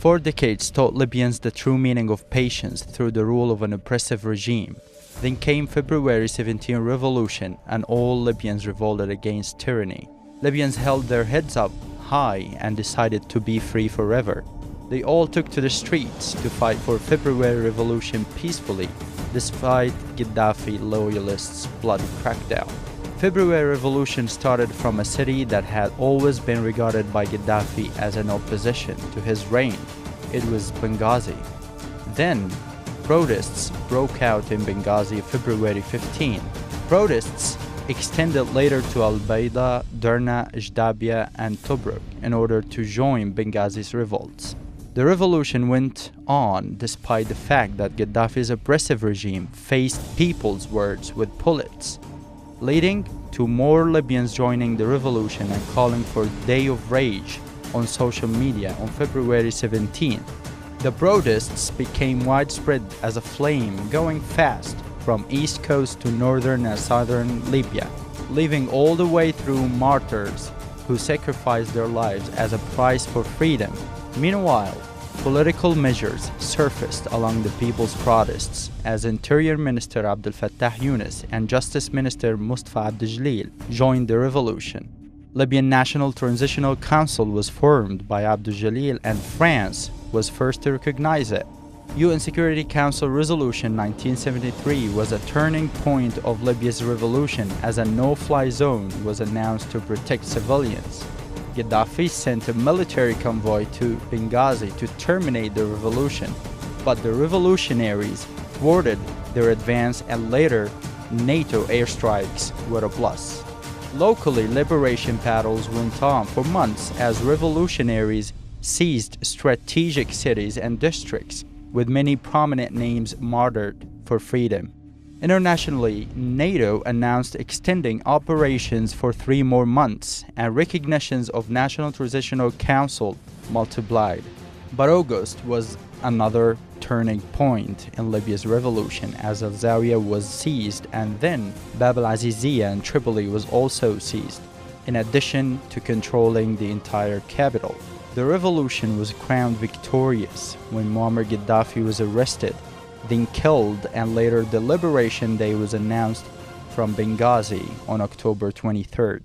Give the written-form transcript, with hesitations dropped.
4 decades taught Libyans the true meaning of patience through the rule of an oppressive regime. Then came February 17 revolution and all Libyans revolted against tyranny. Libyans held their heads up high and decided to be free forever. They all took to the streets to fight for February revolution peacefully, despite Gaddafi loyalists' bloody crackdown. February revolution started from a city that had always been regarded by Gaddafi as an opposition to his reign. It was Benghazi. Then, protests broke out in Benghazi February 15. Protests extended later to Al-Baida, Derna, Jdabia, and Tobruk in order to join Benghazi's revolts. The revolution went on despite the fact that Gaddafi's oppressive regime faced people's words with bullets, leading to more Libyans joining the revolution and calling for a day of rage on social media on February 17. The protests became widespread as a flame going fast from east coast to northern and southern Libya, leaving all the way through martyrs who sacrificed their lives as a price for freedom. Meanwhile, political measures surfaced along the people's protests as Interior Minister Abdel Fattah Yunus and Justice Minister Mustafa Abdel joined the revolution. Libyan National Transitional Council was formed by Abdel and France was first to recognize it. UN Security Council Resolution 1973 was a turning point of Libya's revolution as a no-fly zone was announced to protect civilians. Gaddafi sent a military convoy to Benghazi to terminate the revolution, but the revolutionaries thwarted their advance and later NATO airstrikes were a plus. Locally, liberation battles went on for months as revolutionaries seized strategic cities and districts, with many prominent names martyred for freedom. Internationally, NATO announced extending operations for 3 more months, and recognitions of National Transitional Council multiplied. But August was another turning point in Libya's revolution as Al-Zawiya was seized and then Bab al-Aziziyah in Tripoli was also seized, in addition to controlling the entire capital. The revolution was crowned victorious when Muammar Gaddafi was arrested, then killed, and later the Liberation Day was announced from Benghazi on October 23rd.